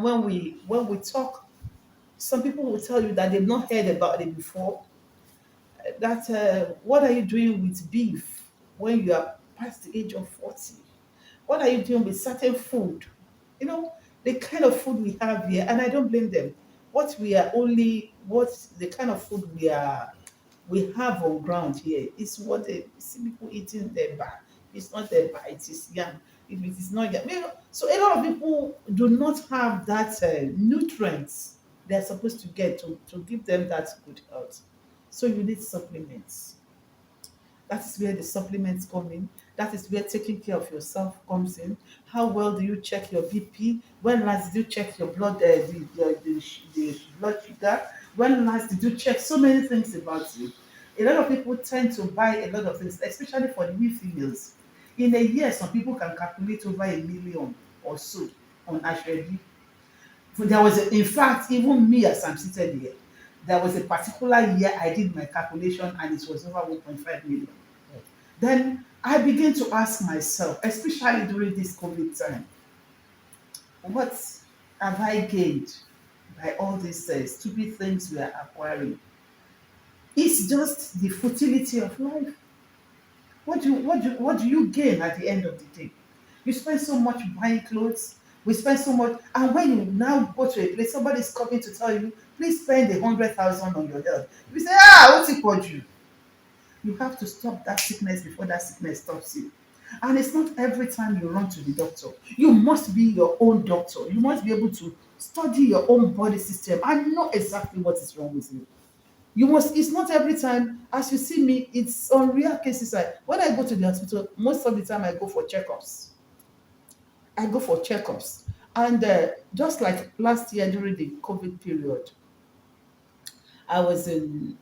when we talk, some people will tell you that they've not heard about it before. That what are you doing with beef when you are past the age of 40? What are you doing with certain food? You know, the kind of food we have here, and I don't blame them. What the kind of food we have on ground here is what they see people eating their bar. It's not their bar, it is yam. If it is not yam, so a lot of people do not have that nutrients they're supposed to get to give them that good health. So you need supplements. That is where the supplements come in. That is where taking care of yourself comes in. How well do you check your BP? When last did you check your blood, the blood sugar? When last did you check so many things about you? A lot of people tend to buy a lot of things, especially for the we females. In a year, some people can calculate over 1 million or so on Ashrebi. In fact, even me as I'm seated here, there was a particular year I did my calculation and it was over 1.5 million. Then I begin to ask myself, especially during this COVID time, what have I gained by all these stupid things we are acquiring? It's just the futility of life. What do you gain at the end of the day? You spend so much buying clothes, we spend so much, and when you now go to a place, somebody is coming to tell you, please spend 100,000 on your health. You say, what's it called you? You have to stop that sickness before that sickness stops you. And it's not every time you run to the doctor. You must be your own doctor. You must be able to study your own body system and know exactly what is wrong with you. It's not every time, as you see me, it's on rare cases. When I go to the hospital, most of the time I go for checkups. I go for checkups. And just like last year during the COVID period, I was in,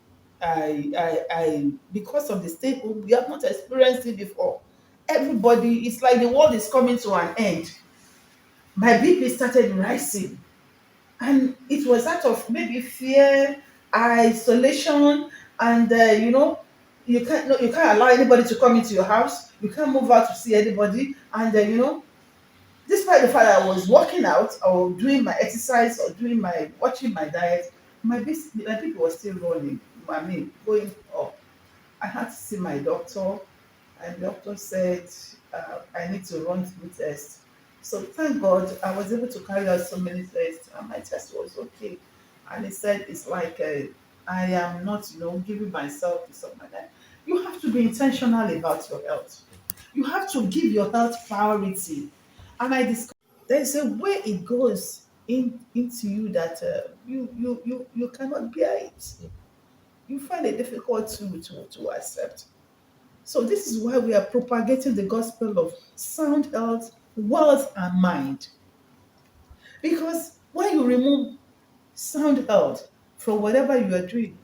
because of the state, we have not experienced it before. Everybody, it's like the world is coming to an end. My BP started rising, and it was out of maybe fear, isolation, and you can't allow anybody to come into your house. You can't move out to see anybody, and despite the fact that I was working out or doing my exercise or doing my watching my diet, my BP was still rolling. I mean, going up. I had to see my doctor, and the doctor said I need to run through tests. So thank God I was able to carry out so many tests, and my test was okay. And he said it's like I am not, giving myself this or that. You have to be intentional about your health. You have to give your health priority. And I discovered there's a way it goes into you that you cannot bear it. You find it difficult to accept. So this is why we are propagating the gospel of sound health, wealth, and mind. Because when you remove sound health from whatever you are doing,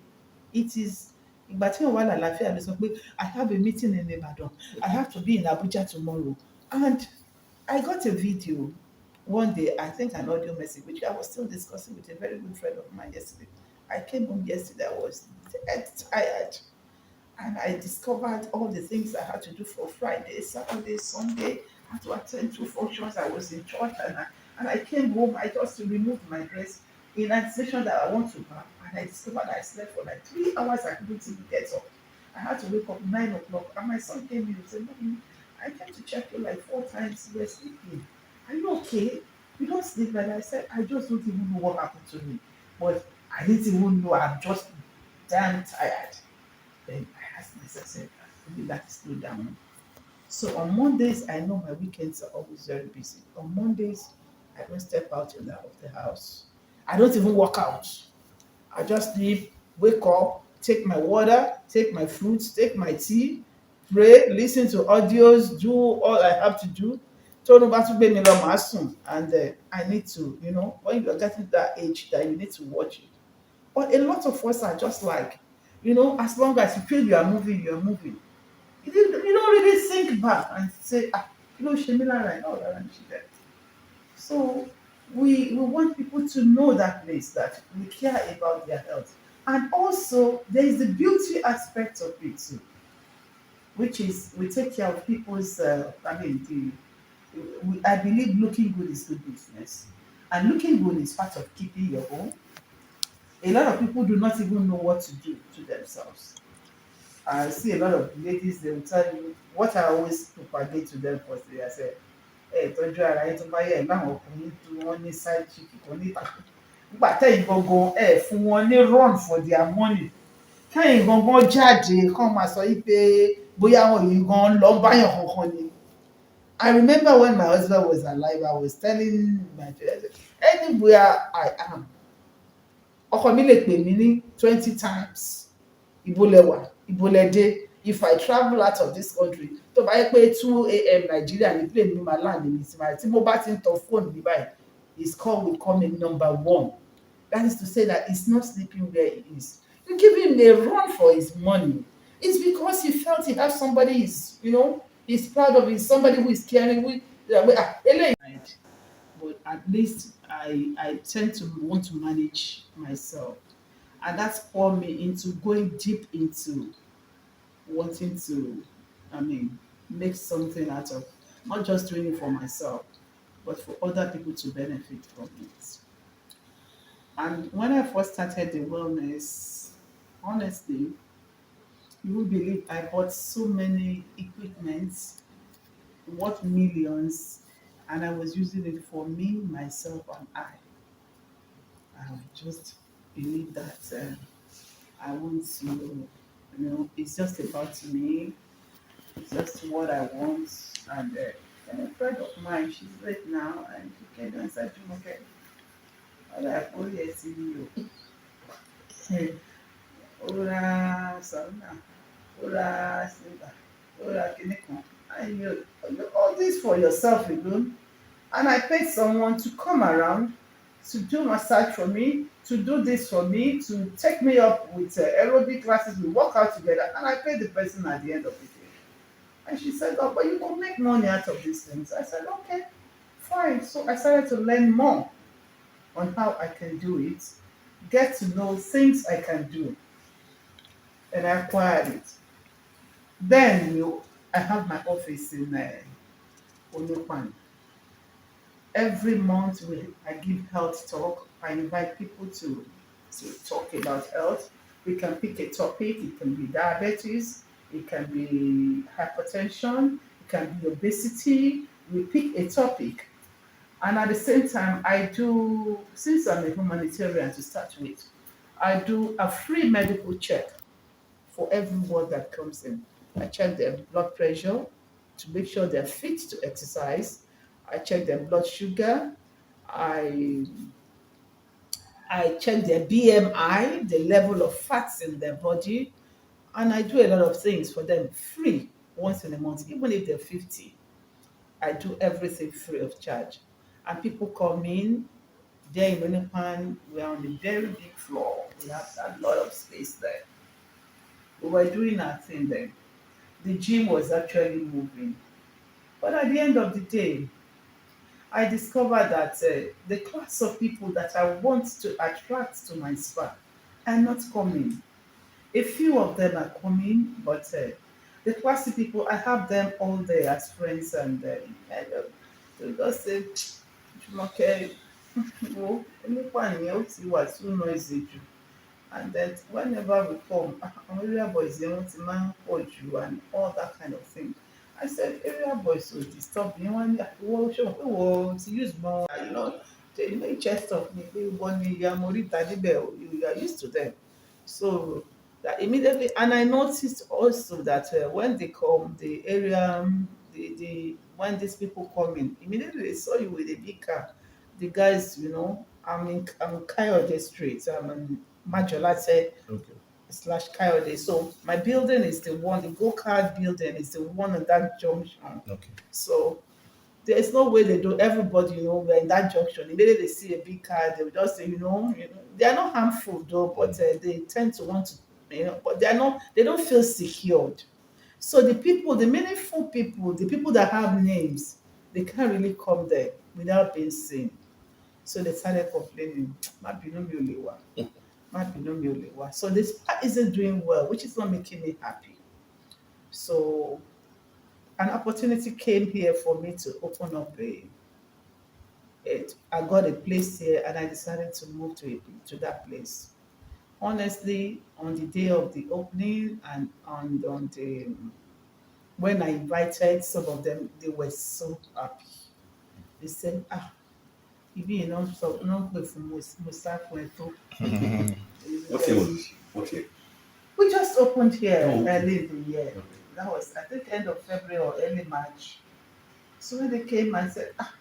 it is ìgbà tí èèyàn wà lálàáfíà ló sọ pé I have a meeting in Ibadan, I have to be in Abuja tomorrow. And I got a video one day, I think an audio message, which I was still discussing with a very good friend of mine yesterday. I came home yesterday, I was dead tired. And I discovered all the things I had to do for Friday, Saturday, Sunday. I had to attend two functions. I was in church, and I came home. I just removed my dress in anticipation that I want to bath. And I discovered I slept for like 3 hours. I couldn't even get up. I had to wake up 9 o'clock. And my son came in and said, Mommy, I came to check you like 4 times. You were sleeping. Are you okay? You don't sleep. And I said, I just don't even know what happened to me. But I didn't even know. I'm just damn tired. Then I asked myself, I said, maybe that is slow down. So on Mondays, I know my weekends are always very busy. On Mondays, I don't step out of the house. I don't even walk out. I just sleep, wake up, take my water, take my fruits, take my tea, pray, listen to audios, do all I have to do. Turn over to me sùn, and I need to, when you're getting to that age that you need to watch it. But a lot of us are just like, as long as you feel you are moving, you are moving. You don't really think back and say, Shemila, right now, and she there. So we want people to know that place that we care about their health. And also, there is the beauty aspect of it too, which is we take care of people's, I believe looking good is good business. And looking good is part of keeping your home. A lot of people do not even know what to do to themselves. I see a lot of ladies, they will tell you what I always propagate to them first. I say, tọ́jú ara yín tó bá yẹ láwọn ọkùnrin tí wọ́n ní side chick kan níta. Nígbà tẹ́yìn gangan fún wọn ní run for their money. Kẹ́yìn gangan jáde kán máa sọ yí pé bóyá àwọn yìí gan lọ báyàn kankan ni. I remember when my husband was alive, I was telling my children, anywhere I am, ọkọ mi lè pè mí ní 20 times. Ibo lẹ wà, ibo lẹ dé. If I travel out of this country, tó bá yẹ pé 2 a.m. Nigeria ní plane mi máa land ní ìsinmi tí mo bá ti ń tọ fóònù mi báyìí, his call will come in number one. That is to say that he's not sleeping where he is. You give him a run for his money. It's because he felt he has somebody he's proud of, is somebody who is caring. But at least I tend to want to manage myself. And that's pour me into going deep into wanting to, I mean, make something out of not just doing it for myself, but for other people to benefit from it. And when I first started the wellness, honestly, you will believe I bought so many equipments worth millions, and I was using it for me, myself, and I. I just believe that I want to, it's just about me. It's just what I want. And a friend of mine, she's late now, and she came and said, Jumoke, I like, oh yes, you. Ora Saruna, Ora Simba, Ora Kineko. And you all this for yourself alone. And I paid someone to come around to do massage for me, to do this for me, to take me up with aerobic classes. We work out together, and I paid the person at the end of the day. And she said, "Oh, but you can make money out of these things." I said, "Okay, fine." So I started to learn more on how I can do it, get to know things I can do, and I acquired it. Then I have my office in Olupan. Every month I give health talk. I invite people to talk about health. We can pick a topic. It can be diabetes, it can be hypertension, it can be obesity. We pick a topic. And at the same time, I do, since I'm a humanitarian to start with, I do a free medical check for everyone that comes in. I check their blood pressure to make sure they're fit to exercise. I check their blood sugar. I I check their BMI, the level of fats in their body, and I do a lot of things for them free once in a month, even if they're 50. I do everything free of charge. And people come in, there in Unipan, we're on a very big floor. We have a lot of space there. We were doing our thing there. The gym was actually moving. But at the end of the day, I discovered that the class of people that I want to attract to my spa are not coming. A few of them are coming, but the classy people, I have them all there as friends, and they just say, Jumoke, wo, nípa ìyẹn ó ti wà too noisy jù. And then whenever we come, àwọn area boys yẹn wọ́n ti máa ń pọ̀ jù and all that kind of thing. I said, area boys will disturb me. Wọ́n ní àwọ̀ ṣé wọ́n pé wọ́n ti use mọ́, the main chest of me pé wọ́n ní ìyá mo rí ìta níbẹ̀ o, you are used to them. So that immediately, and I noticed also that when they come, the area, when these people come in, immediately they saw you with a big car. The guys, I'm Kayode Street. I'm in Majolate Okay. slash Kayode. So my building is the one, the go-kart building is the one on that junction. Okay. So there's no way they do. Everybody, we're in that junction. Immediately they see a big car, they will just say, they are not harmful though, but they tend to want to, but they are not. They don't feel secured. So the people, the meaningful people, the people that have names, they can't really come there without being seen. So they started complaining. "Má bínú mi ò lè wá. Má bínú mi ò lè wá." So this part isn't doing well, which is not making me happy. So an opportunity came here for me to open up I got a place here and I decided to move to that place. Honestly, on the day of the opening and on the when I invited some of them, they were so happy. They said, "Ah, ibi yìí náà sọ náà ń pè fún Musa Kweto." What Because what year? we just opened here Oh, okay. early in the year. Okay. That was, I think, end of February or early March. So when they came and said, "Ah,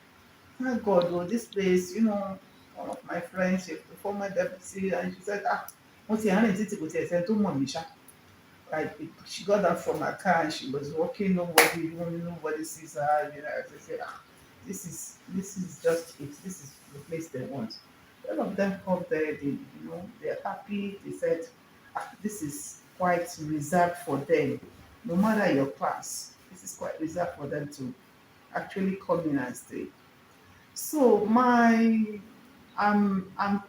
thank God, oh, this place, one of my friends, she's the former deputy," and she said, "Ah, what's the honey? Titi, what's the two Misha?" Like she got out from her car and she was walking. Nobody sees her. As they say, "Ah, this is just it. This is the place they want." All of them come there. They're happy. They said, "Ah, this is quite reserved for them. No matter your class, this is quite reserved for them to actually come in and stay." So I'm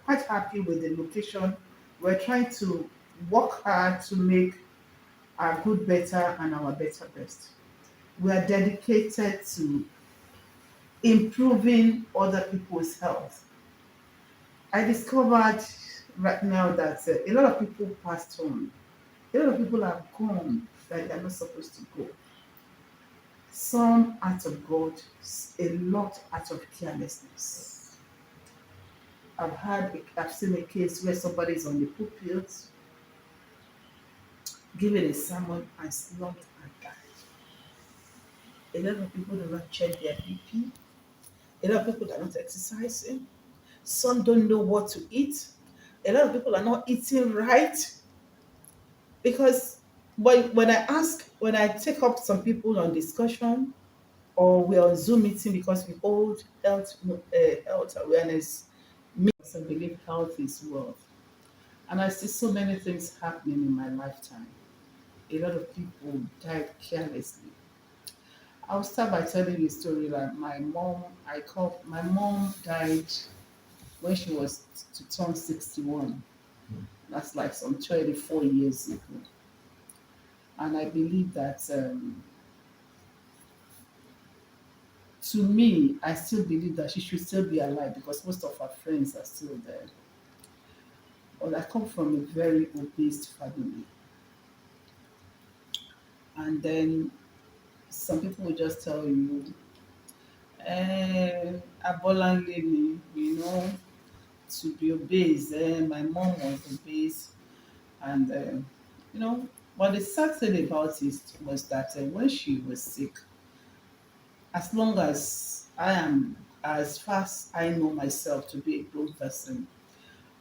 quite happy with the location. We're trying to work hard to make our good better and our better best. We are dedicated to improving other people's health. I discovered right now that a lot of people passed on. A lot of people have gone that they're not supposed to go. Some out of God, a lot out of carelessness. I've seen a case where somebody is on the pulpit giving a sermon and slumped and died. A lot of people do not check their BP. A lot of people are not exercising. Some don't know what to eat. A lot of people are not eating right because when I take up some people on discussion or we're on Zoom meeting because we hold health awareness meetings and believe health is wealth. And I see so many things happening in my lifetime. A lot of people died carelessly. I'll start by telling you a story that my mom died when she was to turn 61. That's like some 24 years ago. And I believe that, to me, I still believe that she should still be alive because most of her friends are still there. But I come from a very obese family. And then some people will just tell you, Abolanle ni, to be obese. My mom was obese. And, but the sad thing about it was that when she was sick, as long as I am, as far as I know myself to be a grown person,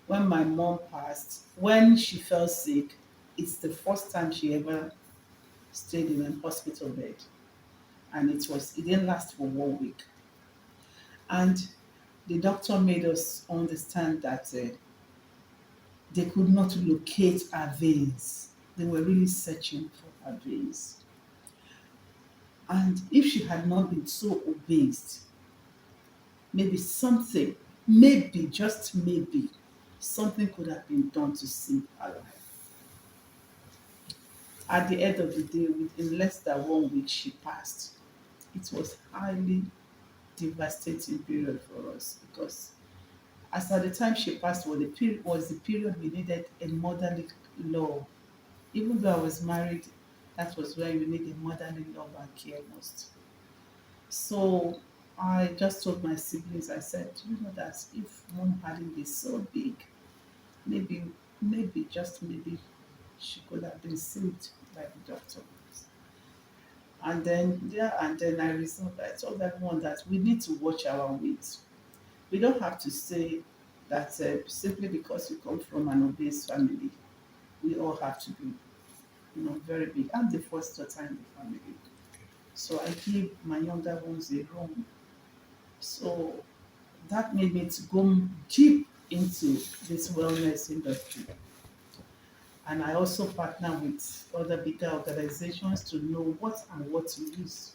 when my mom passed, when she fell sick, it's the first time she ever stayed in a hospital bed. And it didn't last for 1 week. And the doctor made us understand that they could not locate her veins. They were really searching for her veins. And if she had not been so obese, maybe something, maybe, just maybe, something could have been done to save her life. At the end of the day, within less than 1 week, she passed. It was highly devastating period for us because as at the time she passed was the period we needed a motherly love. Even though I was married, that was where you need a motherly love and care most. So I just told my siblings, I said, that if mom hadn't been so big, maybe, just maybe, she could have been saved by the doctor. And then I told everyone that we need to watch our weight. We don't have to say that simply because we come from an obese family, we all have to be, very big. I'm the first daughter in the family. So I give my younger ones a room. So that made me to go deep into this wellness industry. And I also partner with other bigger organizations to know what to use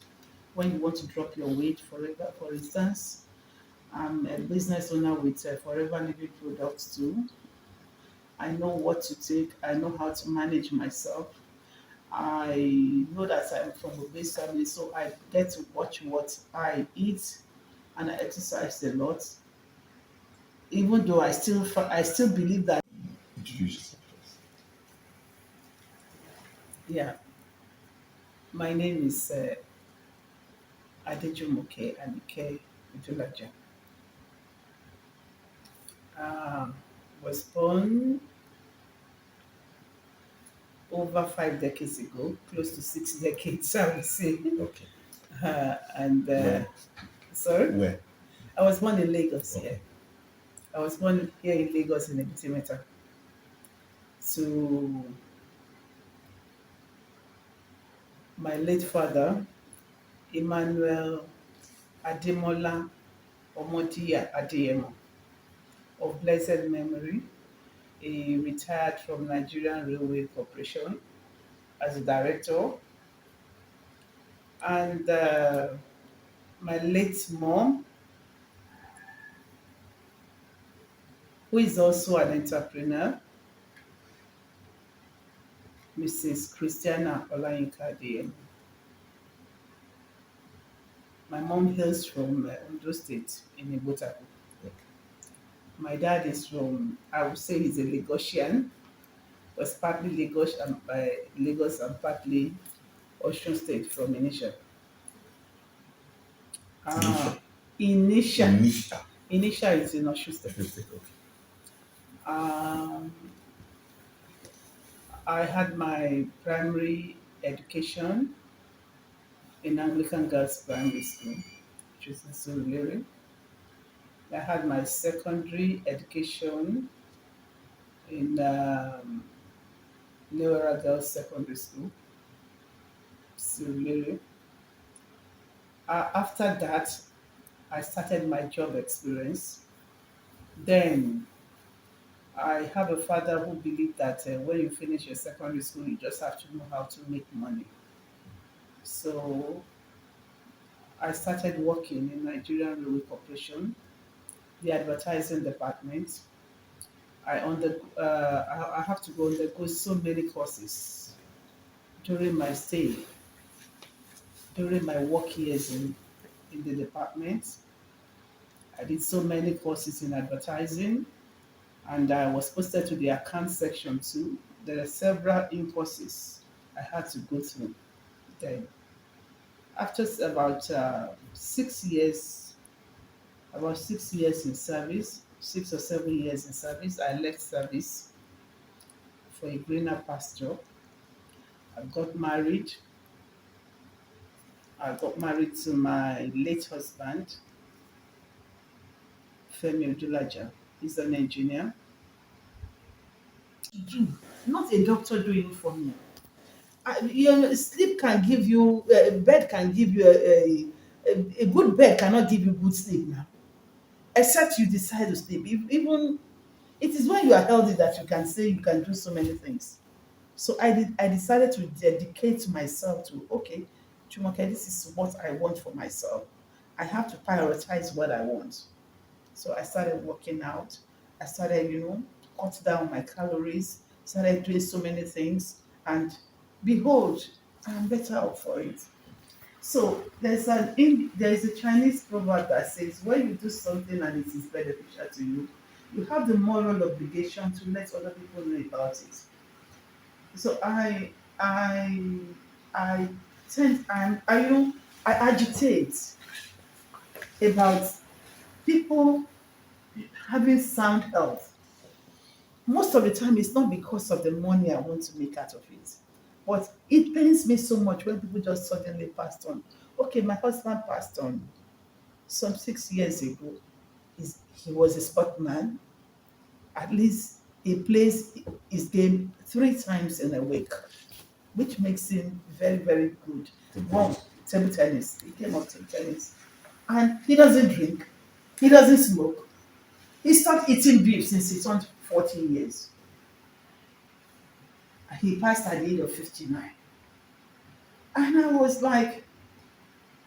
when you want to drop your weight forever. For instance, I'm a business owner with Forever Living Products too. I know what to take. I know how to manage myself. I know that I'm from a base family, so I get to watch what I eat. and I exercised a lot. Even though I still believe that, Introduce yourself first. yeah, my name is Jumoke and Odulaja. Um, was born over 5 decades ago, close to 6 decades, I would say. Okay. And Where? sorry, Where? I was born in Lagos here. Okay. I was born here in Lagos in Ebitimeta to my late father, Emmanuel Ademola Omodia Adeyemo of blessed memory. He retired from Nigerian Railway Corporation as a director. And my late mom, who is also an entrepreneur, Mrs. Christiana Olayinka Adeyemo. My mom hails from Ondo State in Ibotaku. Okay. My dad is from, I would say he's a Lagosian, was partly Lagos and partly Osun State from Initial. Tanisha. Ah, Initial. Tanisha. Initial is in Osun State. Okay. Um, I had my primary education in Anglican Girls Primary School, which is in Surulere. I had my secondary education in Leora Girls Secondary School, Surulere. After that, I started my job experience. Then I have a father who believed that when you finish your secondary school, you just have to know how to make money. So I started working in Nigerian Railway Corporation, the advertising department. I have to go undergo so many courses during my stay, during my work years in the department. I did so many courses in advertising, and I was posted to the account section too. There are several courses I had to go through. Then, after about 6 years, about 6 years in service, 6 or 7 years in service, I left service for a greener pasture. I got married. I got married to my late husband, Femi Odulaja. He's an engineer. Do not a doctor doing for me. Sleep can give you, bed can give you a good bed cannot give you good sleep now, except you decide to sleep. Even it is when you are healthy that you can say you can do so many things. So I decided to dedicate myself to, okay, Jumoke, this is what I want for myself. I have to prioritize what I want. So I started working out. I started, cut down my calories, started doing so many things, and behold, I'm better off for it. So there is a Chinese proverb that says when you do something and it is beneficial to you, you have the moral obligation to let other people know about it. So I I tend I I agitate about people having sound health. Most of the time it's not because of the money I want to make out of it. But it pains me so much when people just suddenly passed on. Okay, my husband passed on some 6 years ago. He was a sportman. At least he plays his game 3 times in a week, which makes him very, very good. One, table tennis. He came up table tennis. And he doesn't drink. He doesn't smoke. He stopped eating beef since he turned 40 years. He passed at the age of 59. And I was like,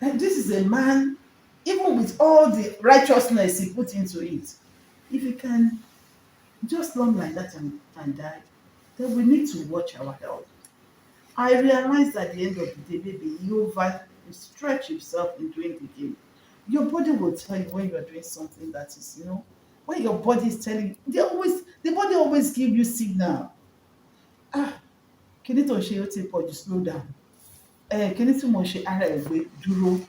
this is a man, even with all the righteousness he put into it, if he can just lump like that and die, then we need to watch our health. I realized at the end of the day, maybe he over stretch himself in doing the game. Your body will tell you when you're doing something that is, when your body is telling you, the body always give you signal. Ah, kíní tó ń ṣe ó ti pọ̀ jù, slow down. Kíní tí mo ń ṣe ara ẹ̀ gbé dúró.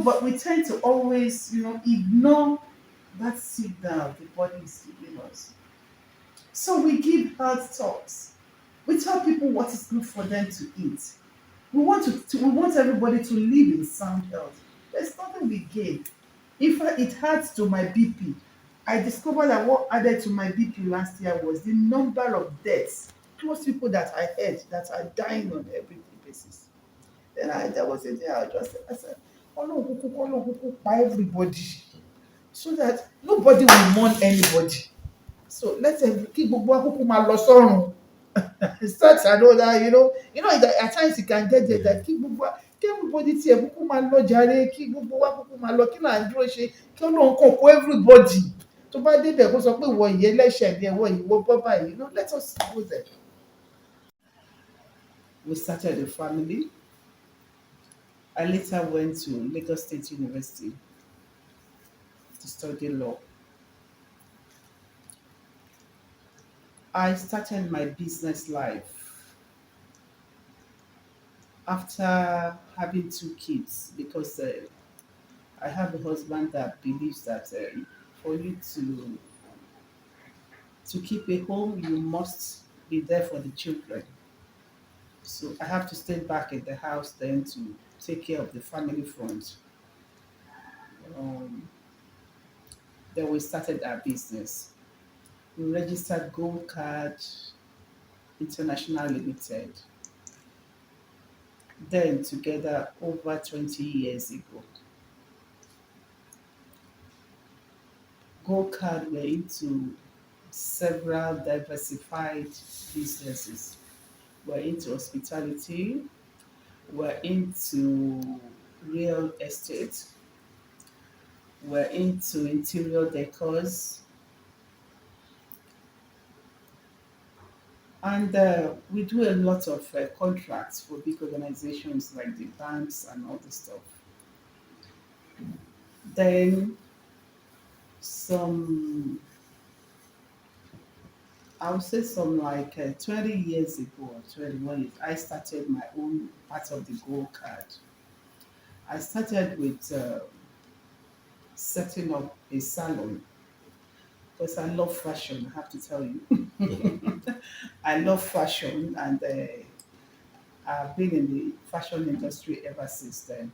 But we tend to always, ignore that signal the body is giving us. So we give hard talks. We tell people what is good for them to eat. We want everybody to live in sound health. There's nothing we gain. In fact, it adds to my BP. I discovered that what added to my BP last year was the number of deaths. Most people that I heard that are dying on everyday basis. Then there was a day I said, Ọlọ́run kúkú pa everybody so that nobody will mourn anybody. So kí gbogbo wa kúkú máa lọ sọ́run. Such and all that, that at times you can get there that kí gbogbo wa kí everybody tiẹ̀ kúkú máa lọ jàre, kí gbogbo wa kúkú máa lọ, kí là ń dúró ṣe, kí Ọlọ́run kàn kó everybody. Tó bá débẹ̀ kó sọ pé ìwọ yìí ẹlẹ́ṣẹ̀ ni ẹ̀wọ̀ yìí wọ́n bọ́ báyìí. Let us go there. We started a family. I later went to Lagos State University to study law. I started my business life after having two kids because I have a husband that believes that for you to keep a home, you must be there for the children. So I have to stay back in the house then to take care of the family front. Um, then we started our business. We registered Gold Card International Limited. Then together over 20 years ago. Gold Card were into several diversified businesses. We're into hospitality, we're into real estate, we're into interior decors, and we do a lot of contracts for big organizations like the banks and all this stuff. Then some, I would say some like 20 years ago or 21 years, I started my own part of the Gold Card. I started with setting up a salon because I love fashion, I have to tell you. I love fashion and I've been in the fashion industry ever since then.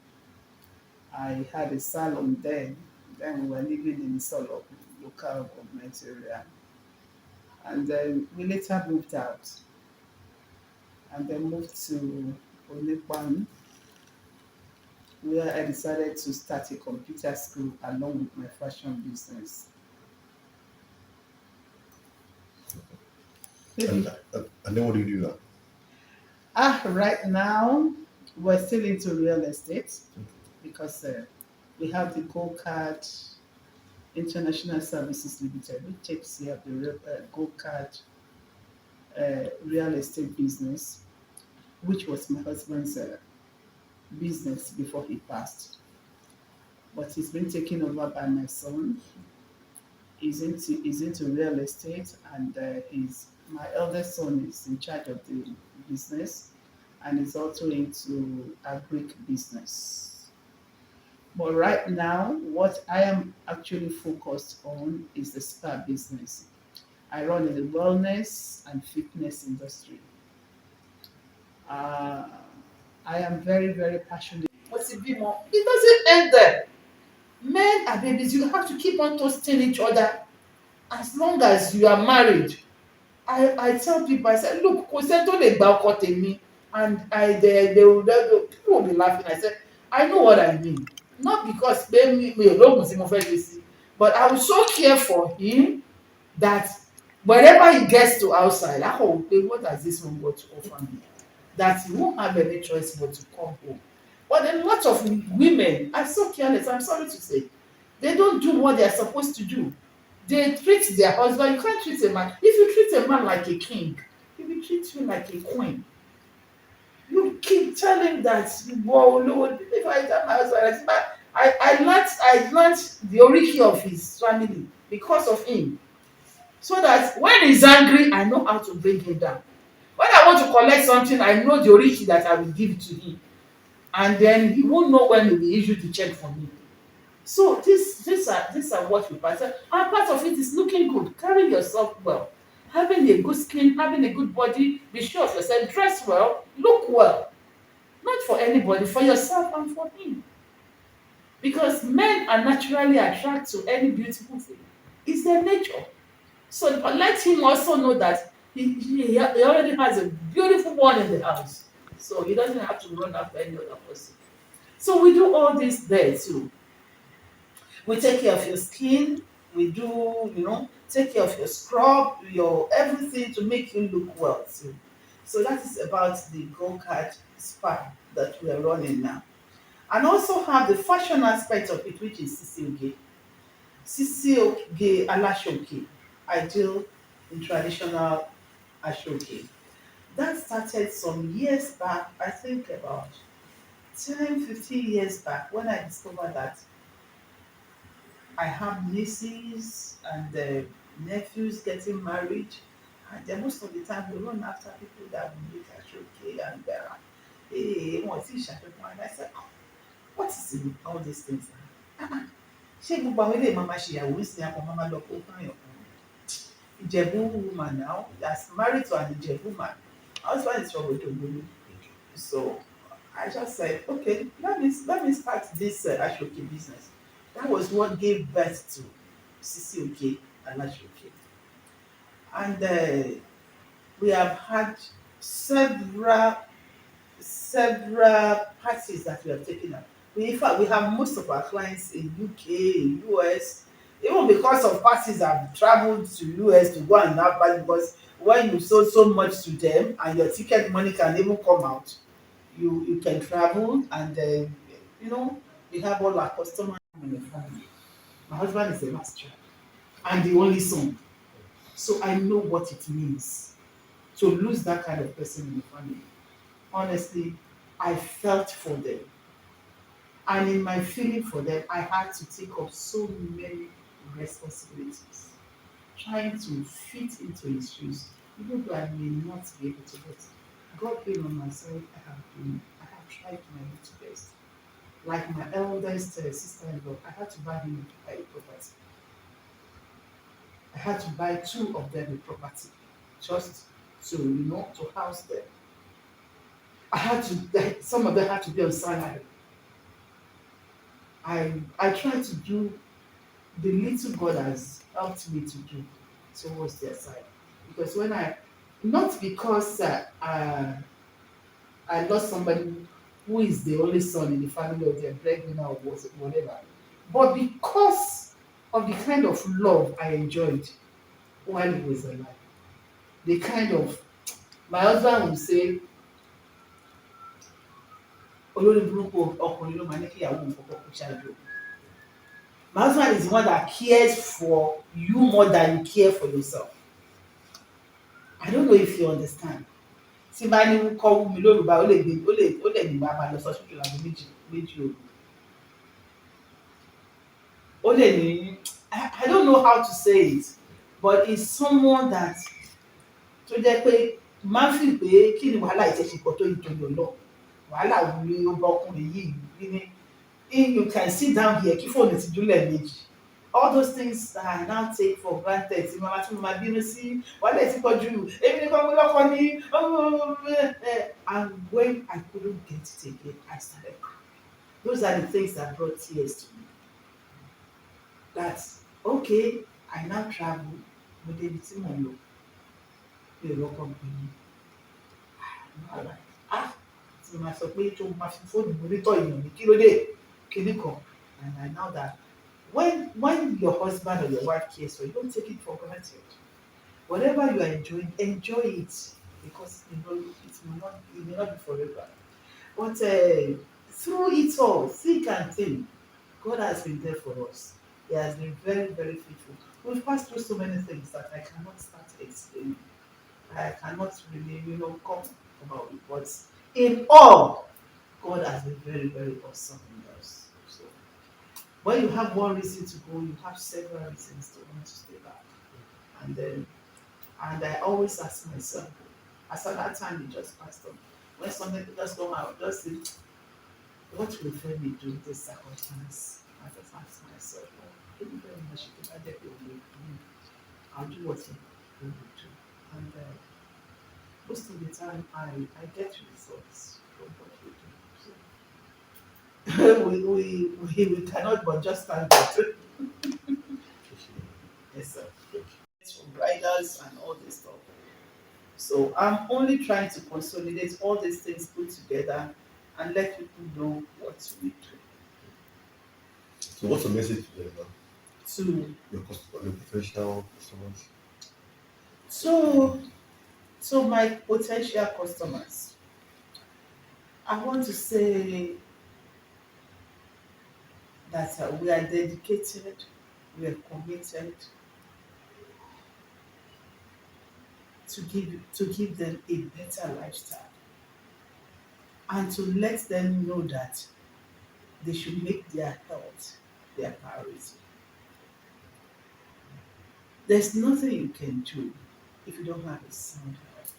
I had a salon then we were living in Solo, local government area. And then we later moved out and then moved to Onekwan, where I decided to start a computer school along with my fashion business. And, Maybe and then what do you do now? right now we're still into real estate because we have the Gold Card International Services Limited, which takes care of the Gold Card real estate business, which was my husband's business before he passed. But he's been taken over by my son. He's into real estate, and he's my eldest son is in charge of the business, and he's also into agric business. But right now, what I am actually focused on is the spa business. I run in the wellness and fitness industry. Uh, I am very, very passionate. What's it be more? It doesn't end there. Men and babies, you have to keep on toasting each other as long as you are married. I tell people, I say, look, kò sẹ́ni tó lè gba ọkọ tèmi, and people will be laughing. I said, I know what I mean. Not because pé mi ò lóògùn tí mo fẹ́ ṣe sí, but I will so care for him that wherever he gets to outside, I will pay what has this one got to offer me? That he won't have any choice but to come home. But a lot of women are so careless, I'm sorry to say. They don't do what they are supposed to do. They treat their husband, you can't treat a man. If you treat a man like a king, he will treat you like a queen. You keep telling that, well, no, if I tell my husband, I learned the oriki of his family because of him, so that when he's angry I know how to bring him down. When I want to collect something I know the oriki that I will give to him, and then he won't know when he will issue the check for me. So these are what we pattern, and part of it is looking good, carrying yourself well, having a good skin, having a good body, be sure of yourself, dress well, look well, not for anybody, for yourself and for him. Because men are naturally attracted to any beautiful thing. It's their nature. So but let him also know that he already has a beautiful one in the house. So he doesn't have to run after any other person. So we do all this there too. We take care of your skin. We do, take care of your scrub, your everything to make you look well too. So that is about the Go Kart spa that we are running now. And also have the fashion aspect of it, which is CCOG. CCOG Alashoke, ideal in traditional Ashoke. That started some years back, I think about 10, 15 years back, when I discovered that I have nieces and nephews getting married, and then most of the time we run after people that will make Ashoke and hey, wọ́n ti ṣàfihàn, and I said, "Oh, what is in all these things now? Ṣé gbogbo àwọn eléyìí máa ma ṣe ìyàwó sí akọ máa ma lọ kó fáyàn kan? Ìjẹ̀bú woman now, that's married to an Ìjẹ̀bú man. My husband is from Odogbolu. So I just said, okay, let me start this Ashoke business. That was what gave birth to CCOK and Ashoke. And we have had several parties that we have taken up. In fact, we have most of our clients in UK, in US. Even because of parties, I've traveled to US to go and have party, because when you sold so much to them and your ticket money can even come out, you can travel, and we have all our customers in the family. My husband is a last child and the only son, so I know what it means to lose that kind of person in the family. Honestly, I felt for them, and in my feeling for them I had to take up so many responsibilities, trying to fit into his shoes, even though I may not be able to. But God being on my side, I have tried my little best. Like my eldest sister-in-law, I had to buy him a property. I had to buy two of them a property, just to house them. I had to. Some of them had to be on salary. I tried to do the little God has helped me to do towards their side, because when I, not because I lost somebody who is the only son in the family, or their breadwinner, or whatever, but because of the kind of love I enjoyed while he was alive. The kind of, my husband would say, olórí burúkú ọkùnrin ló máa ní kí ìyàwó òun kọ́kọ́ kú ṣáájú òun. My husband is the one that cares for you more than you care for yourself. I don't know if you understand. Tí bá ní kọ́ wú mi lórúbá, ó lè ní máa lọ sọ́sibítù láago méjì méjì òru. Ó lè ní, I don't know how to say it, but it's someone that, tó jẹ́ pé máa ń fi pé kí ni wàhálà ìtẹ̀sípọ̀ tó ìtòyọ̀ lọ. Wàhálà wo ni ó bá ọkùnrin yìí ní, you can sit down here kí fóònù ti dún lẹ́ẹ̀mejì. All those things that I now take for granted, tí màmá tí mo máa bínú sí, wàhálà ti pọ̀ jù, èmi nìkan mo lọ́kọ ní, and when I couldn't get it again, I started crying. Those are the things that brought tears to me. That, okay, I now travel, mo débi tí mò ń lọ, mi ò rọ́kọ mi ní. Wàhálà, tí màá sọ pé tó máa fi fóònù monitor èèyàn ní kí ló dé, kíní kan. And I know that when your husband or your wife cares for you, don't take it for granted. Whatever you are enjoying, enjoy it, because it may not be forever. But through it all, thick and thin, God has been there for us. He has been very, very faithful. We've passed through so many things that I cannot start explaining. I cannot really, come about it. But in all, God has been very, very awesome in us. So When you have one reason to go, you have several reasons to want to stay back. And then, and I always ask myself, as at that time it just passed on. When something just come out, just say, what will Femi do in this circumstance? I just ask myself, well, thank you very much. If I get it, I'll do what he will do. And most of the time, I get results from what we do. So we cannot but just thank God. Yes, sir. From riders and all this stuff. So I'm only trying to consolidate all these things put together and let people know what we do. So what's the message to them now? To Your customer, your potential customers. so so my potential customers, I want to say that we are dedicated, we are committed to give them a better lifestyle and to let them know that they should make their health their priority. There's nothing you can do if you don't have a sound health.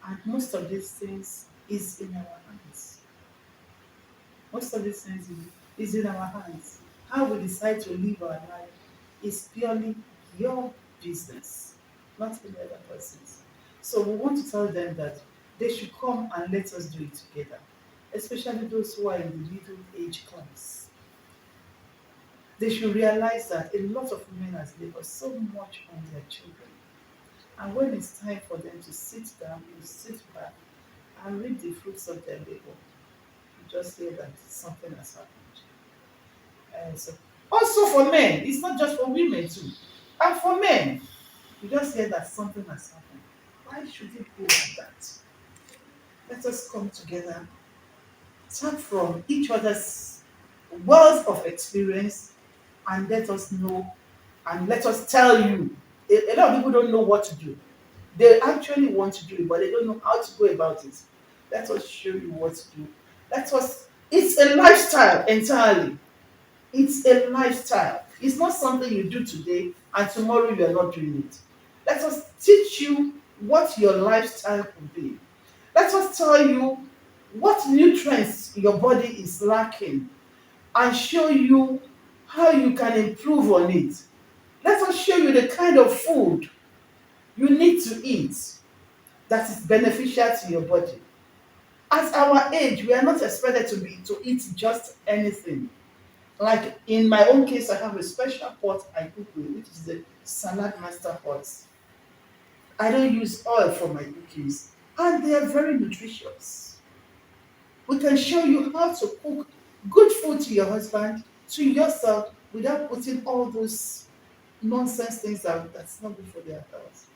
And most of these things is in our hands. Most of these things is in our hands. How we decide to live our life is purely your business, not any other person's. So we want to tell them that they should come and let us do it together, especially those who are in the middle age class. They should realize that a lot of women has labored so much on their children. And when it's time for them to sit down, you sit back and reap the fruits of their labor. You just hear that something has happened. So also for men, it's not just for women too. And for men, you just hear that something has happened. Why should it be like that? Let us come together, tap from each other's wealth of experience, and let us know and let us tell you. A lot of people don't know what to do. They actually want to do it, but they don't know how to go about it. Let us show you what to do. It's a lifestyle entirely. It's a lifestyle. It's not something you do today and tomorrow you are not doing it. Let us teach you what your lifestyle could be. Let us tell you what nutrients your body is lacking and show you how you can improve on it. Let us show you the kind of food you need to eat that is beneficial to your body. At our age, we are not expected to eat just anything. Like in my own case, I have a special pot I cook with, which is the Salad Master pot. I don't use oil for my cookies, and they are very nutritious. We can show you how to cook good food to your husband, to yourself, without putting all those nonsense things that's not good for their health.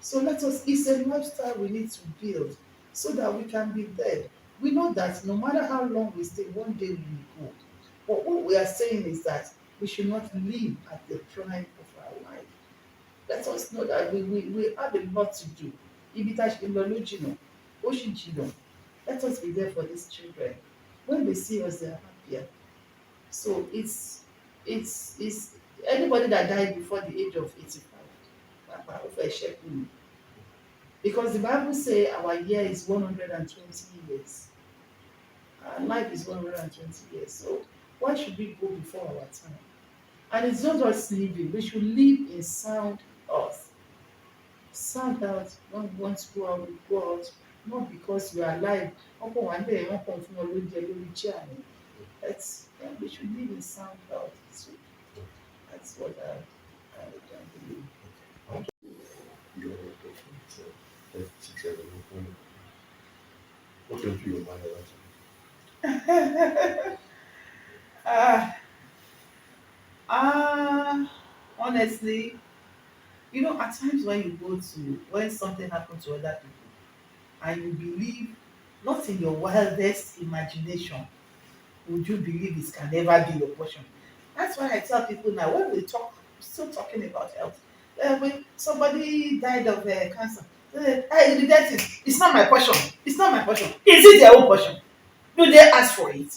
So it's a lifestyle we need to build so that we can be there. We know that no matter how long we stay, one day we will go. But what we are saying is that we should not live at the prime of our life. Let us know that we have a lot to do. Ibi tá a ṣe lọ ló jìnnà, ó ṣì jìnnà. Let us be there for these children. When they see us, they are happier. So it's anybody that died before the age of 85. Papa, ó fẹ́ ṣẹ́kù ni. Because the Bible say our year is 120 years. Our life is 120 years. So why should we go before our time? And it's not just living. We should live in sound health. Sound health. When we want to go out, we go out. Not because we are alive. Wọ́n kàn wá ń bẹ̀rẹ̀ wọ́n kàn fún wọn lóúnjẹ lórí chair ni. We should live in sound health. So that's what I believe. Your that six years ago. What went through your mind at that time? Ah, honestly, at times when something happens to other people and you believe, not in your wildest imagination, would you believe it can never be your portion. That's why I tell people now when we talk, still talking about health. When somebody died of cancer, hey, you get it. It's not my portion. It's not my portion. Is it their own portion? Do they ask for it?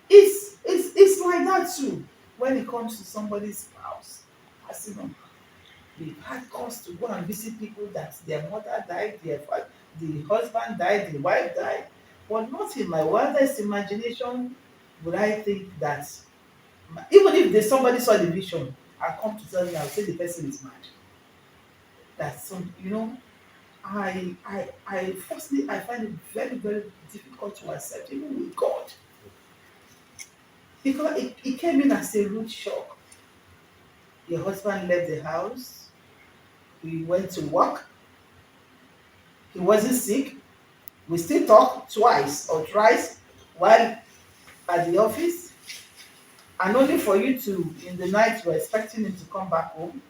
It's It's like that too when it comes to somebody's spouse passing on. We've had cause to go and visit people that their mother died, the husband died, the wife died. But not in my wildest imagination would I think that, even if there's somebody saw the vision and come to tell me, I'll say the person is mad. That's some, firstly, I find it very, very difficult to accept, even with God, because it came in as a rude shock. Your husband left the house, he went to work, he wasn't sick, we still talk twice or thrice while at the office, and only for you to, in the night, you were expecting him to come back home.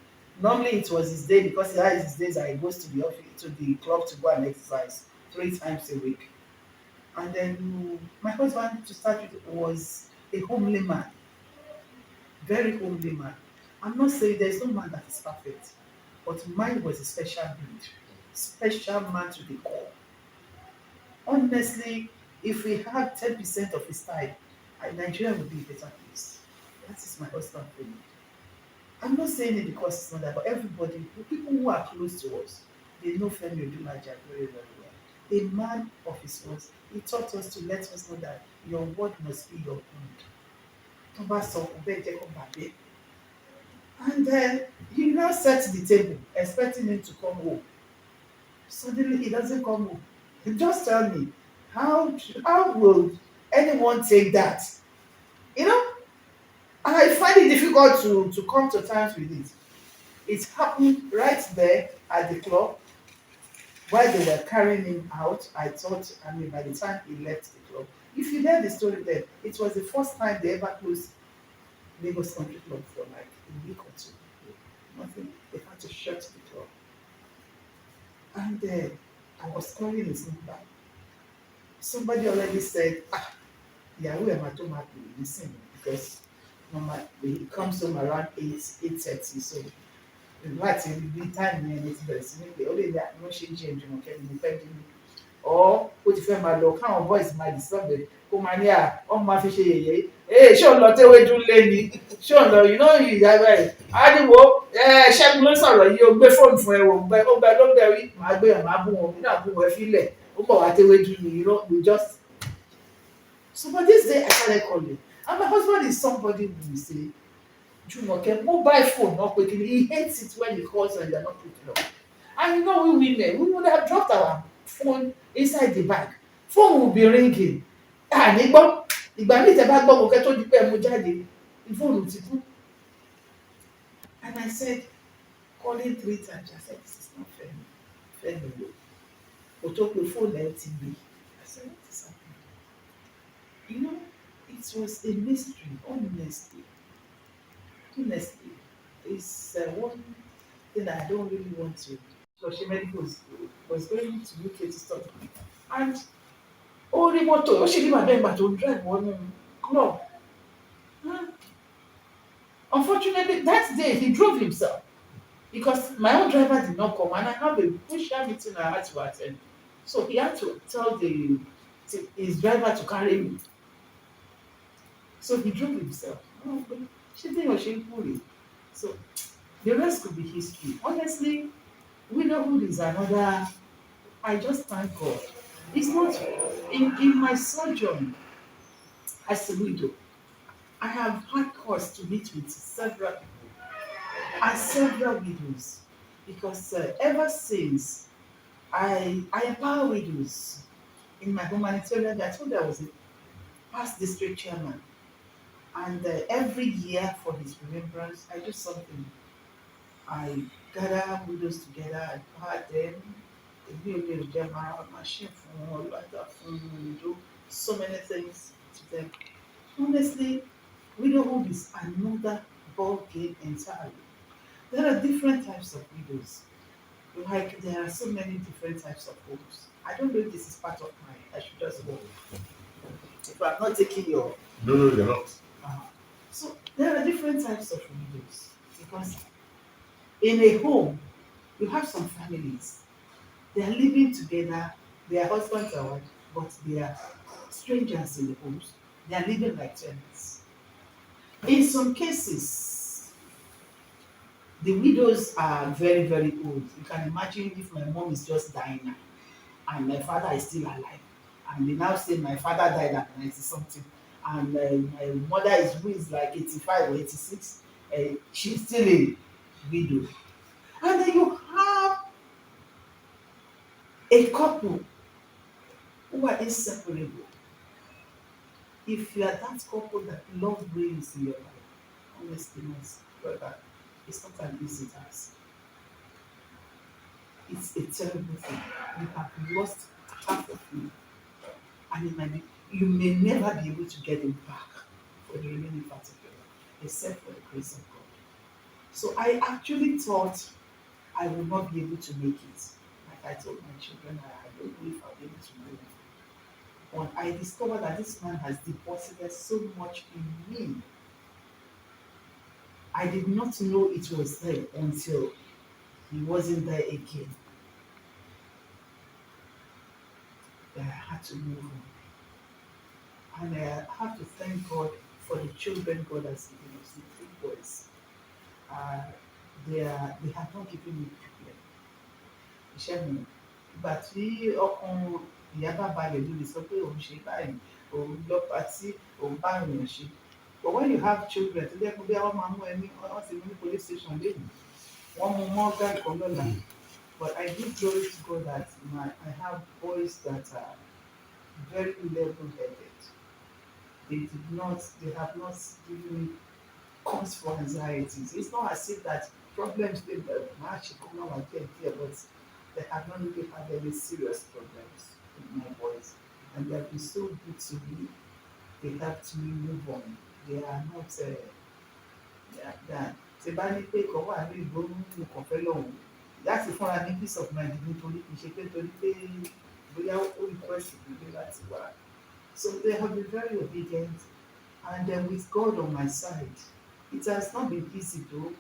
Normally it was his day because he has his days that he goes to the office, to the club, to go and exercise 3 times a week. And then my husband, to start with, was a homely man, very homely man. I'm not saying there's no man that is perfect, but mine was a special breed, special man to the core. Honestly, if we had 10% of his time, Nigeria would be a better place. That is my husband for me. I'm not saying it because it's not that, but everybody, the people who are close to us, they know Femi Odulaja very, very well. A man of his words. He taught us to let us know that your word must be your bond. Tó bá sọ kò bẹ́ẹ̀ jẹ́ kó gbàgbé. And then he now set the table, expecting him to come home. Suddenly he doesn't come home. He just tell me, how will anyone take that? You know, and I find it difficult to come to terms with it. It happened right there at the club while they were carrying him out. I thought, I mean, by the time he left the club, if you hear the story there, it was the first time they ever closed Lagos Country Club for like a week or two. Nothing, they had to shut the club. And I was calling his number. Somebody already said, yeah, we are my tomato, listen, because normal, he comes home around 8:30, so láti ibi táìmù yẹn ni ti bẹ̀rẹ̀ sí ní pé ó lè ní àná ṣe ń jẹ Jumoke ni mo fẹ́ dín ní ọ́ ó ti fẹ́ máa lọ káwọn boys máa disturb ẹ̀ kó máa ní ọ́n máa fi ṣe yẹ̀yẹ́ ṣé òun lọ téwédú lé ni ṣé òun lọ you know ìyá rẹ̀ á ní wo Ṣẹ́gun ló sọ̀rọ̀ yìí ó gbé fóònù fún ẹ wò ó bẹ ló bẹ rí màá gbé ẹ̀ máa bú wọn nínú àbúrò ẹ fílẹ̀ ó bọ̀ wá téwédú ni you know we just. So but this day I started calling and my husband is somebody who will say Jumoke, mobile phone not quickly. He hates it when he calls and they are not picking up. And you know, we women, we would have dropped our phone inside the bag. Phone will be ringing. Ní gbọ́, ìgbà míì tẹ́ bá gbọ́ mo kẹ́ tó di pé mo jáde, phone ti kú. And I said, calling 3 times, I said, this is not fair. Fair no. Kò tó pe phone ẹ̀ ti gbé. I said, what is happening? You know, it was a mystery, honestly. Honestly, it's one thing I don't really want to. So she medical was going to UK to study, and ó rí mọ́tò ó ṣe ní bàbá ìgbà tó drive wọnú club. Hmm. Unfortunately, that day he drove himself because my own driver did not come, and I have a crucial meeting I had to attend. So he had to tell his driver to carry me. So he drove himself. Oh, but she didn't shamefully. So the rest could be history. Honestly, widowhood is another. I just thank God. It's not in my sojourn as a widow. I have had cause to meet with several people and several widows because ever since I empower widows in my humanitarian. I told you I was a past district chairman. And every year for his remembrance, I do something. I gather widows together, I empower them, do so many things to them. Honestly, widowhood is another ball game entirely. There are different types of widows. Like there are so many different types of homes. I don't know if this is part of my. I should just go. If I'm not taking your. No, no, you're not. Uh, so there are different types of widows because in a home you have some families. They are living together. They are husbands and wives, but they are strangers in the homes. They are living like tenants. In some cases, the widows are very, very old. You can imagine if my mom is just dying now and my father is still alive. And they now say my father died at 90 something. And my mother is who is like 85 or 86. She's still a widow. And then you have a couple who are inseparable. If you are that couple that love reigns in your life, honestly, my brother, it's not an easy task. It's a terrible thing. You have lost half of you, and you may never be able to get it back for the remaining part of your life, except for the grace of God. So I actually thought I would not be able to make it. Like I told my children, I don't know if I'll be able to do it. But I discovered that this man has deposited so much in me. I did not know it was there until he wasn't there again. That I had to move on. And I have to thank God for the children God has given us, the three boys. Uh, they have not given me problem. Iṣẹ́ mi, ìgbà tí ọkàn ìyá bá balẹ̀ ló lè sọ pé òun ṣe báyìí, òun lọ patí, òun bá èèyàn ṣe. But when you have children tó jẹ́ pé bí wọ́n máa mú ẹni, wọ́n ti mú ní police station lénìí, wọ́n mú mọ́ ọ̀gá kan lọ́la. But I give glory to God that I have boys that are very level-headed. They have not given me cause for anxieties. It's not as if that problems they match come out like here, but they have not really had any serious problems with my boys. And they have been so good to me. They helped me move on. They are not tí bá ní pé kan wà ní ìgbóhùn mo kàn fẹ́ lọ́hùn láti fúnra ní peace of mind nítorí kì í ṣe pé torí pé bóyá ó request ìdílé láti wá. So they have been very obedient, and with God on my side, it has not been easy though.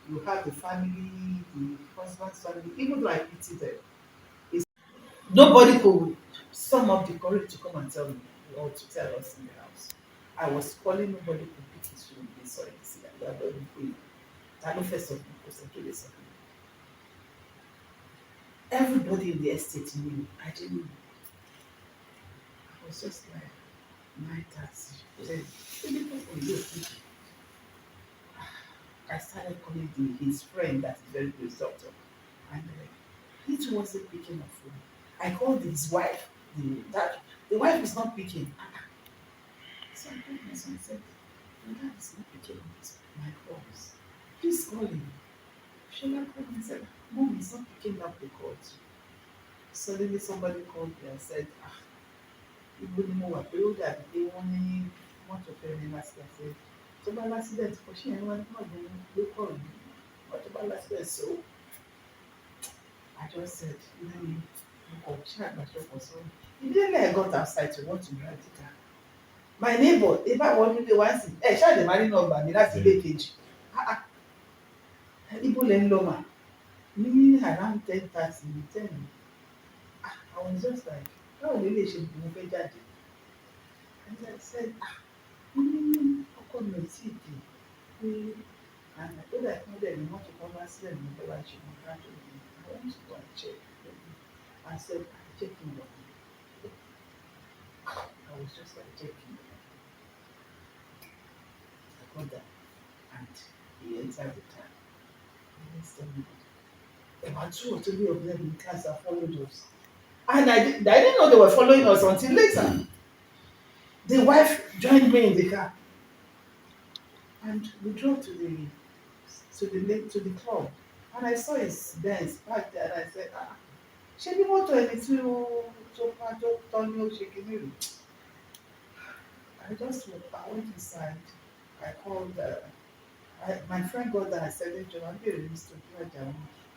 You have the family, the husband's family, even though I pity them. It's, nobody could sum up the courage to come and tell me or to tell us in the house. I was calling, nobody could pick his phone. They saw it, see, I got very free. I know first of all, because I told you something. Everybody in the estate knew. I didn't know. I was just like, my taxi. Then, I started calling his friend that is very good doctor. And he too wasn't picking up phone. I called his wife. The wife is not picking. So I called my son and said, my dad is not picking my calls. Please call him. Shola called me and said, Mom is not picking up the calls. Suddenly somebody called me and said, ibo ni mo wà pé ó dàbí pé wọ́n ní mọ́tò fẹ́ ní lásìkò tó bá lásìdẹ̀t kò sí ẹni wọn náà ló kọ̀ ní wọ́n tó bá lásìdẹ̀t so I just said let me mo kàn ṣe àgbàṣọ kan sọ immediately I got outside to want to drive the car my neighbor if I wan nílé wá sí ẹ ṣáà lè má rí nọ́mbà mi láti ilé kejì ibo lẹ ń lọ mà ní around 10:30 10 I was just like báwo lè lè ṣe mo fẹ́ jáde and I said ọkọ mi ò tí ì dé pé àná tó dà kí wọ́n dẹ̀ ní mọ́tò kan bá sílẹ̀ ní ọjọ́ wa ṣe mọ́ káàtó ní I want to go and check I said checking lọ I was just like checking I got that and he entered the car and he said about 2 or 3 of them in class have followed us and I didn't know they were following us until later. The wife joined me in the car and we drove to the club and I saw his Benz parked there and I said ṣé bí mọ́tò ẹni tí ó tó pa tó tọ́ ní ó ṣe kíní rè I went inside I called my friend got there I said ẹ jọ̀ọ́ máa bèrè Mr. Odulaja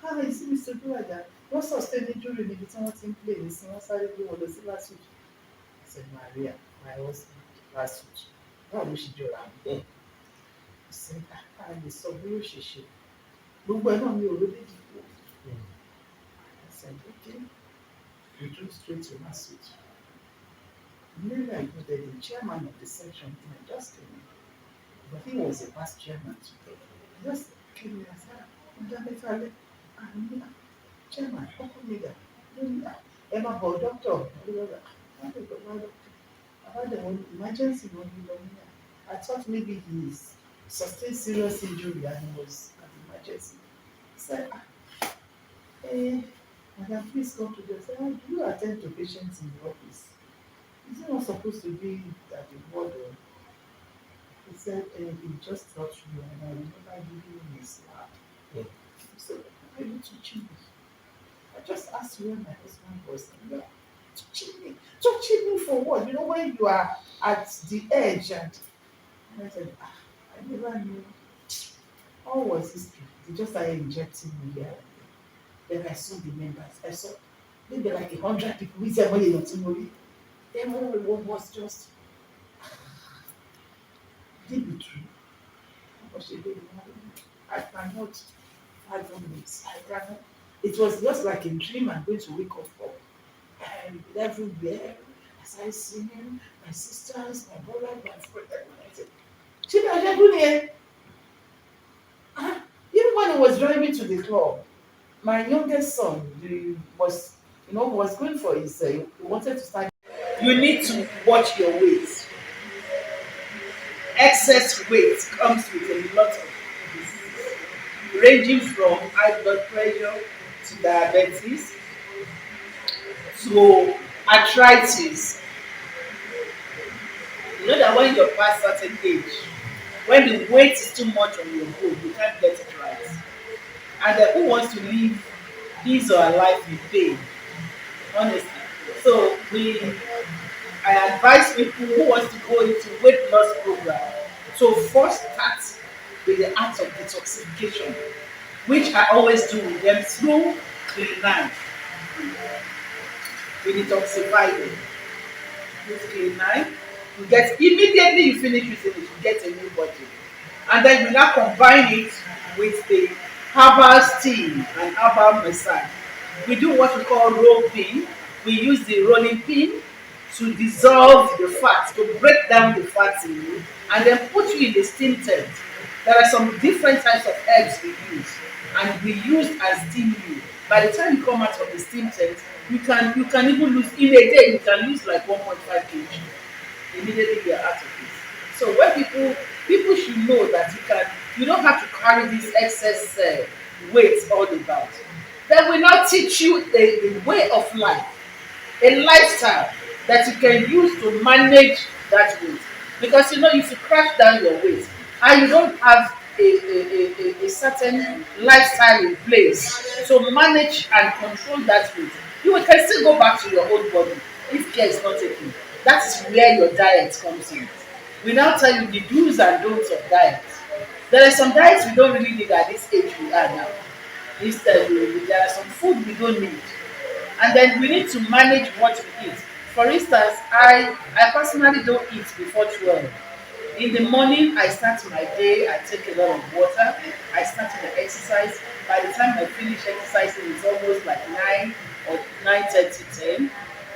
wọn is it Mr. Odulaja wọ́n sustain injury níbi tí wọ́n ti ń play ní sí wọ́n sáré gbé wọn lọ sí last week I said Maria my husband last week báwo ló ṣe jọra mi bẹ́ẹ̀ I said I lè sọ bí ó ṣe ṣe gbogbo ẹ̀ náà mi ò lóde dìbò I said okay we drove straight to last week immediately I got there the chairman of the section just came in but he was a past chairman too. He just came in and said, "Ndamefale, I'm chairman, Uncle Nigga, Emma Ball, doctor, I don't know, doctor. About the one emergency one, I thought maybe he's sustained serious injury and he was at emergency. He said, eh, madam, please come to the. I said, "Ah, do you attend to patients in the office? Is it not supposed to be at the ward?" He said, he just touched me and I remember giving him a slap. Mm. He said, "Why are you touching me? I just asked where my husband was. And you are touching me. Touching me for what? You know, when you are at the edge." And I said, I never knew. All was history. They just started injecting me here. Then I saw the members. I saw maybe like 100 people. We said, "Well, you're not movie." Then everyone was just, did be true. But she didn't know. I cannot fathom it. I cannot. It was just like a dream I'm going to wake up from. And everywhere, as I see him, my sisters, my brother, my friend, everyone, I said, "Chidi Ajaguni, ah." Even when he was driving to the club, my youngest son was, was going for his, he wanted to start. You need to watch your weight. Excess weight comes with a lot of diseases, ranging from high blood pressure to diabetes to arthritis. You know that when you're past certain age, when the weight is too much on your bone, you can't get it right. And who wants to live his or her life in pain? Honestly. So I advise people who wants to go into weight loss program to first start with the act of detoxification, which I always do with them through clean. We detoxify them with clean. You get immediately you finish using it, you get a new body. And then you now combine it with the herbal steam and herbal massage. We do what we call roll pin. We use the rolling pin to dissolve the fat, to break down the fat in you, and then put you in the steam tent. There are some different types of herbs we use, and we use and steam you. By the time you come out of the steam tent, you can even lose in a day. You can lose like 1.5 kg immediately you are out of it. So when people should know that you don't have to carry this excess weight all about. Then we now teach you a way of life, a lifestyle that you can use to manage that weight. Because if you crash down your weight and you don't have a certain lifestyle in place to manage and control that weight, you can still go back to your old body if care is not taken. That is where your diet comes in. We now tell you the do's and don'ts of diet. There are some diets we don't really need at this age we are now. Instead, there are some food we don't need, and then we need to manage what we eat. For instance, I personally don't eat before 12. In the morning, I start my day, I take a lot of water, I start my exercise. By the time I finish exercising, it's almost like 9 or 9:30, 10.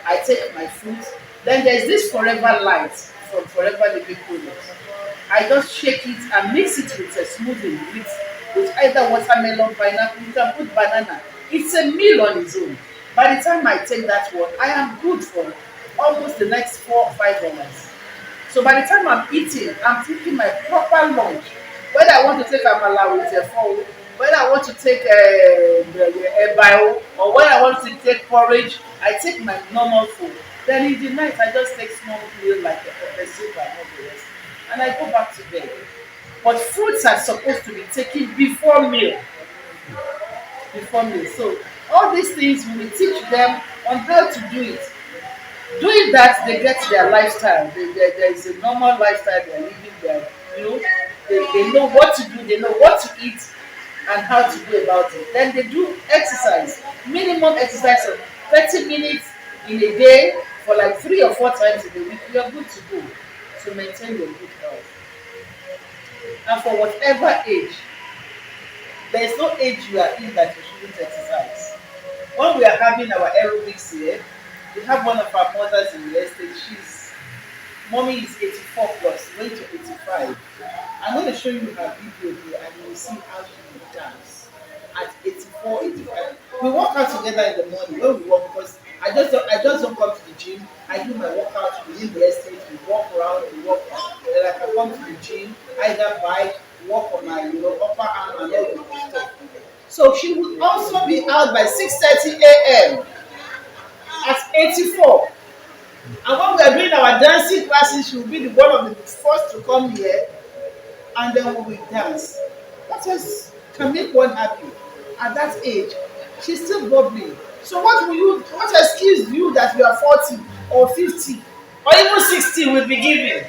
I take my food. Then there's this Forever Light from Forever Living Products. I just shake it and mix it with a smoothie with either watermelon, pineapple, you can put banana. It's a meal on its own. By the time I take that one, I am good for almost the next 4 or 5 hours. So by the time I'm eating, I'm taking my proper lunch. Whether I want to take amala with a phone, whether I want to take a bio, or whether I want to take porridge, I take my normal food. Then in the night, I just take small meal like a pepper soup and all the rest. And I go back to bed. But fruits are supposed to be taken before meal. Before meal. So all these things we will teach them on how to do it. Doing that, they get their lifestyle. There is a normal lifestyle they're living there. They know what to do, they know what to eat and how to go about it. Then they do exercise, minimum exercise of 30 minutes in a day for like 3 or 4 times in a week. You are good to go to maintain your good health. And for whatever age, there is no age you are in that you shouldn't exercise. When we are having our aerobics here, we have one of our mothers in the estate. Mommy is 84. 84 plus, going to 85. I'm going to show you her video here and you will see how she will dance at 84, 85. We work out together in the morning when we walk because I just don't come to the gym. I do my workout within the estate. We walk around, we walk out. Then I can come to the gym, either bike, walk on my upper arm and all the stuff. So she would also be out by 6:30 a.m. at 84. And when we are doing our dancing classes, she will be the one of the first to come here and then we will dance. That just can make one happy. At that age, she's still bubbling. So what excuse you that you are 40 or 50 or even 60 will be giving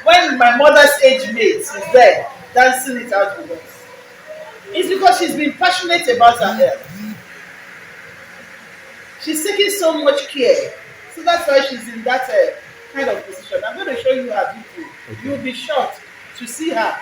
when my mother's age mate is there dancing it out with us? It's because she's been passionate about her health. She's taking so much care. So that's why she's in that kind of position. I'm going to show you her video. Okay. You'll be shocked to see her.